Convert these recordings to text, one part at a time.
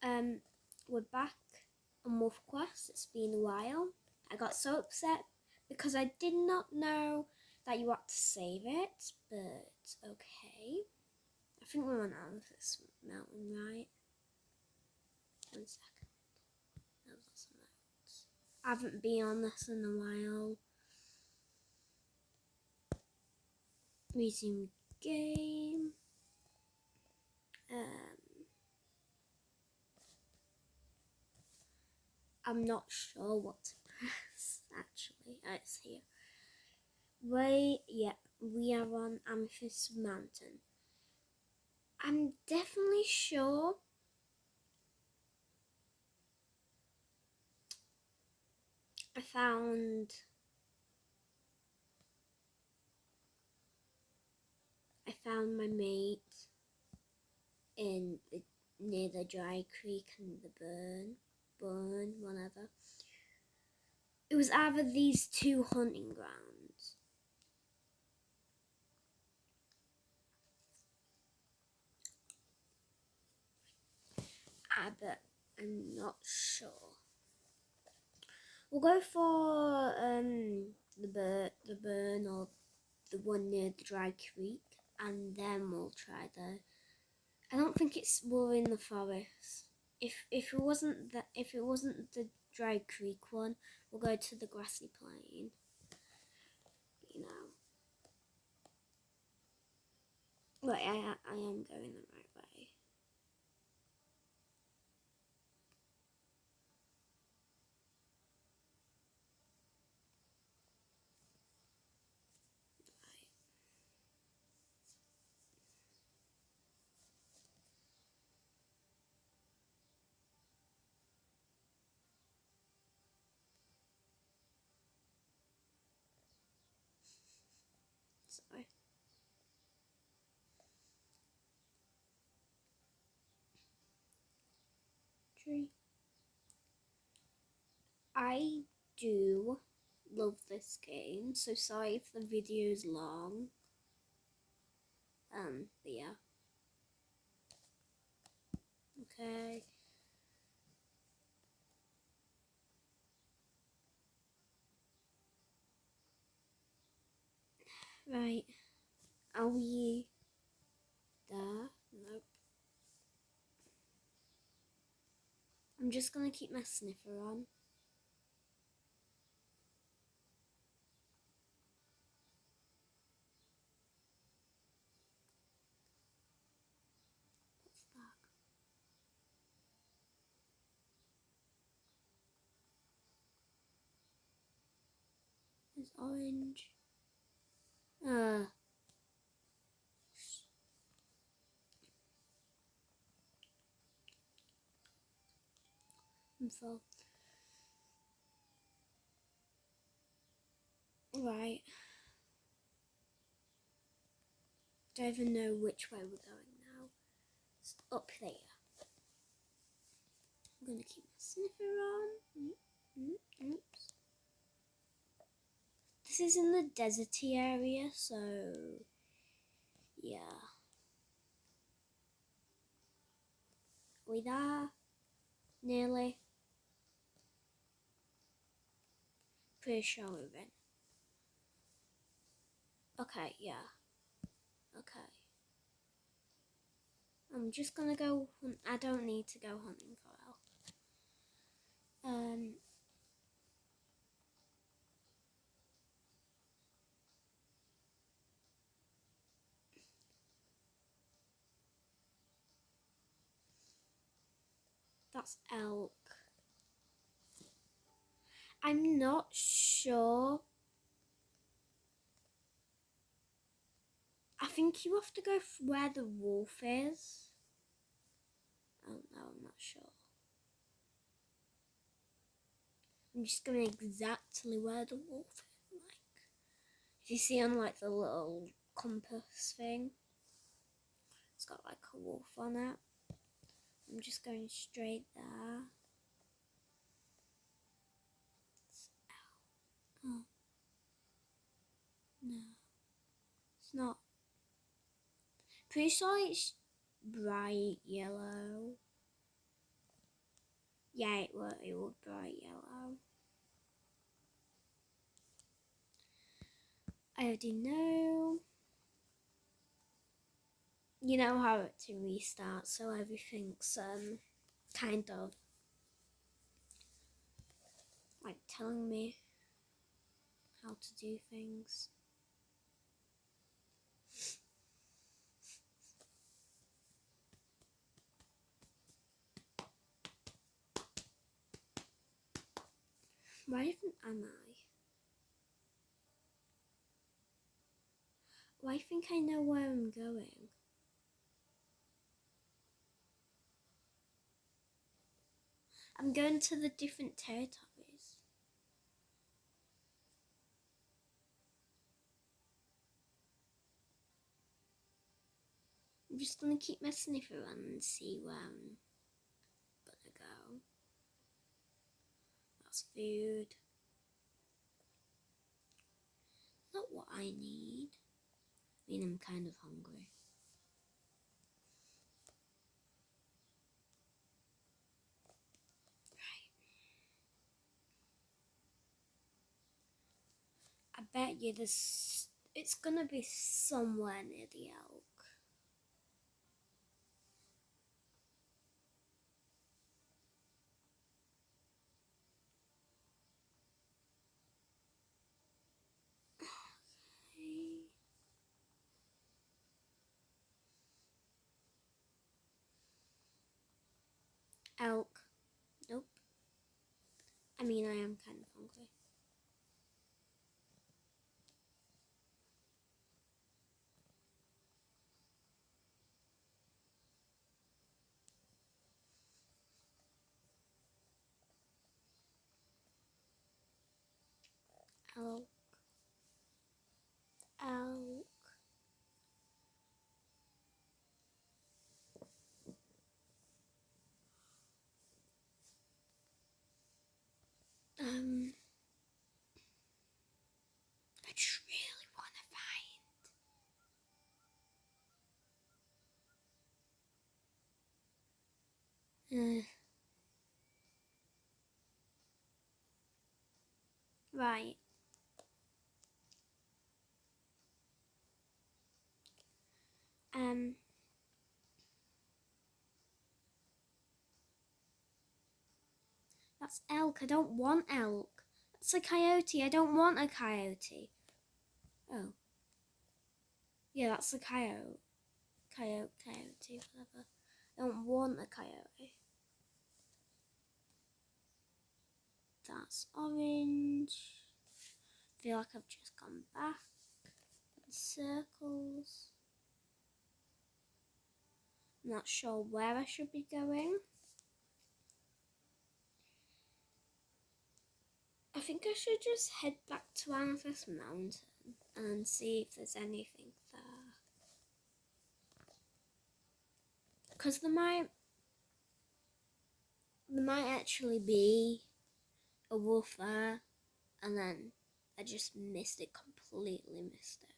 We're back on Wolf Quest. It's been a while. I got so upset because I did not know that you had to save it, but okay. I think we're on Amethyst Mountain, right? 1 second. That was some notes. I haven't been on this in a while. Resume game. I'm not sure what to press actually. It's here. Yep, we are on Amethyst Mountain. I'm definitely sure I found my mate near the dry creek and the burn, whatever. It was either these two hunting grounds. But I'm not sure. We'll go for the burn or the one near the dry creek, and then we'll try the. I don't think we're in the forest. If it wasn't the dry creek one, we'll go to the grassy plain. Right, I am going the right way. Sorry. Tree. I do love this game, so sorry if the video is long. But yeah. Okay. Right. Are we there? Nope. I'm just gonna keep my sniffer on. What's that? It's orange. I'm full. Right. Don't even know which way we're going now. It's up there. I'm gonna keep my sniffer on. Oops. This is in the deserty area, so yeah. We there? Nearly. Pretty sure we're in. Okay, yeah. Okay. I'm just gonna go hunt. I don't need to go hunting for elk. That's elk. I'm not sure. I think you have to go where the wolf is. Oh no, I'm not sure. I'm just going exactly where the wolf is. If you see on like the little compass thing, it's got like a wolf on it. I'm just going straight there. Oh. No. It's not. Pretty sure it's bright yellow. Yeah, it would bright yellow. I already know. You know how to restart, so everything's kind of like telling me how to do things. Where even am I? Well, I think I know where I'm going. I'm going to the different territories. I'm just gonna keep messing it around and see where I'm gonna go. That's food. Not what I need. I mean, I'm kind of hungry. Right. I bet you it's gonna be somewhere near the elk. Okay. Elk. Nope. I mean, I am kind of hungry. Elk. Elk. I just really want to find. Right. Um. That's elk. I don't want elk. That's a coyote. I don't want a coyote. Oh. Yeah, that's a coyote. Coyote, whatever. I don't want a coyote. That's orange. I feel like I've just gone back. Circles. I'm not sure where I should be going. I think I should just head back to Amethyst Mountain and see if there's anything there. Because there might actually be a wolf there, and then I just missed it, completely missed it.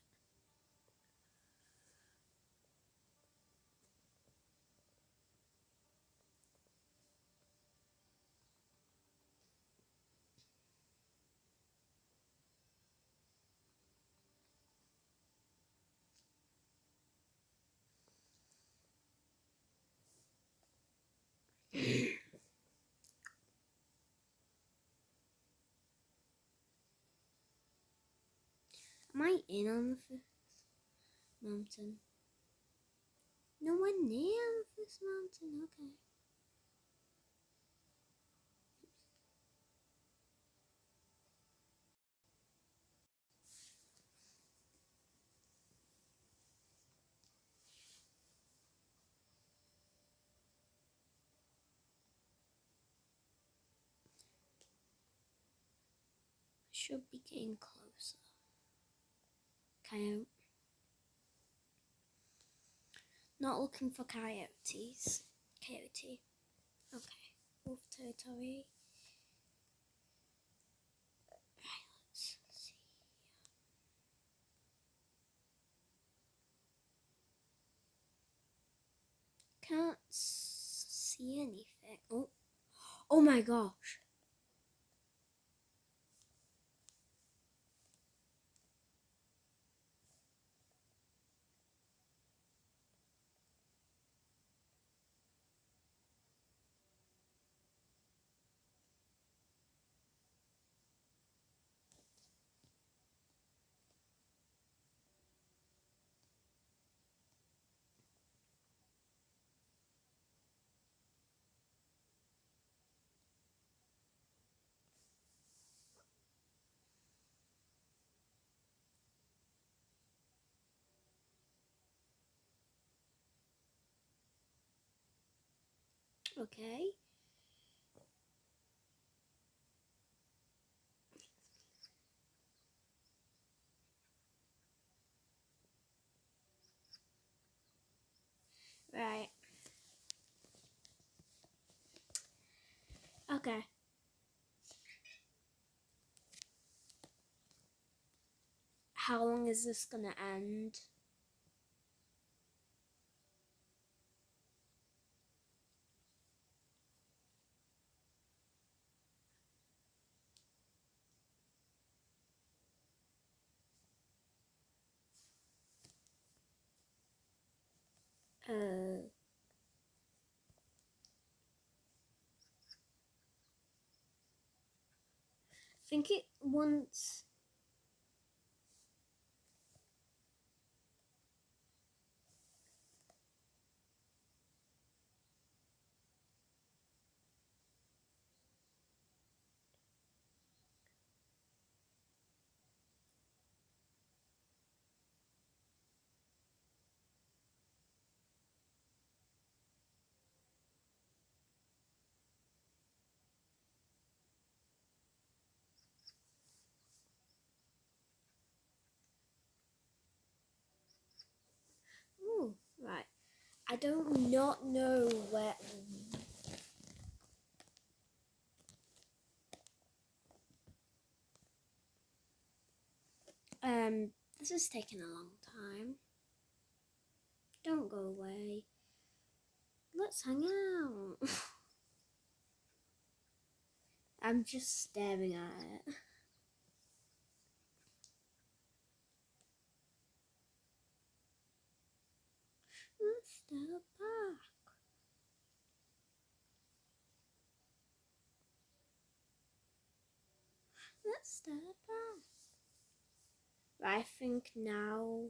Am I in Amethyst Mountain? Nowhere near Amethyst Mountain, okay. Should be getting closer. Coyote. Not looking for coyotes. Coyote. Okay. Wolf territory. Right, let's see. Can't see anything. Oh. Oh my gosh. Okay. Right. Okay. How long is this gonna end? I think it once. Ooh, right. I don't not know where. This is taking a long time. Don't go away. Let's hang out. I'm just staring at it. Let's step back. Let's step back. I think now.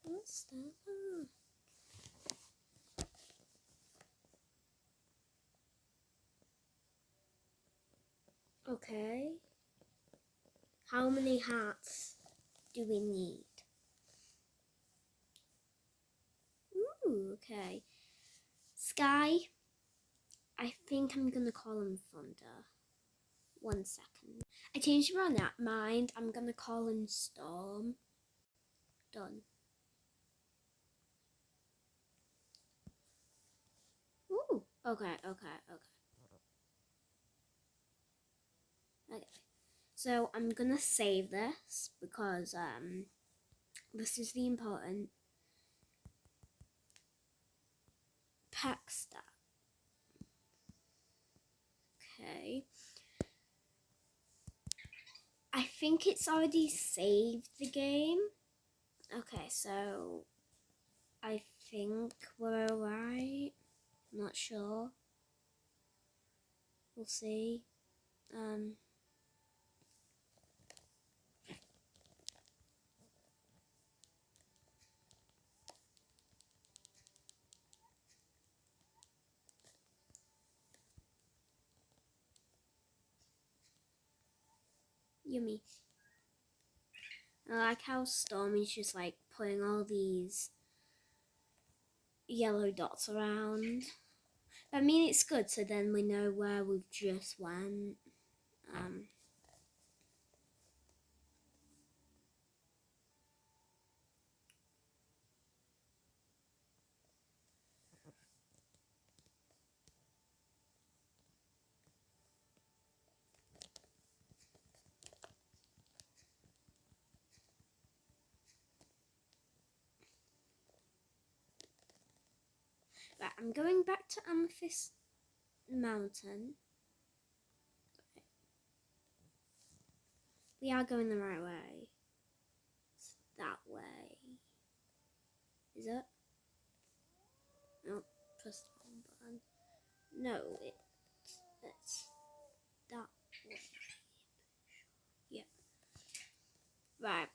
Let's step back. Okay. How many hats do we need? Ooh, okay. Sky. I think I'm gonna call him Thunder. 1 second. I changed my mind. I'm gonna call him Storm. Done. Ooh. Okay. Okay. So I'm gonna save this because this is the important pack stat. Okay. I think it's already saved the game. Okay, so I think we're alright. I'm not sure. We'll see. Yummy. I like how Stormy's just like putting all these yellow dots around. I mean, it's good, so then we know where we've just went. I'm going back to Amethyst Mountain. We are going the right way. It's that way. Is it? No, press the wrong button. No, it's that way. Yep. Right.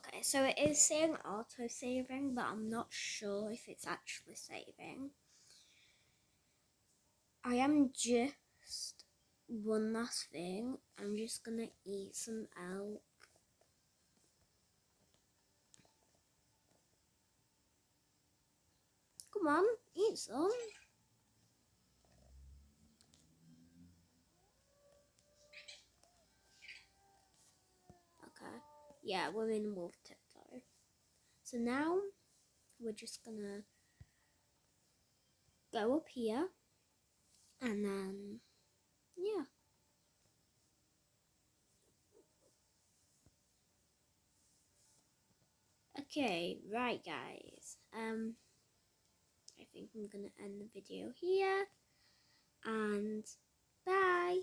Okay, so it is saying auto saving, but I'm not sure if it's actually saving. I am just one last thing. I'm just gonna eat some elk. Come on, eat some. Okay, yeah, we're in wolf territory. So now we're just gonna go up here and then, yeah. Okay, right guys. I think I'm gonna end the video here and bye.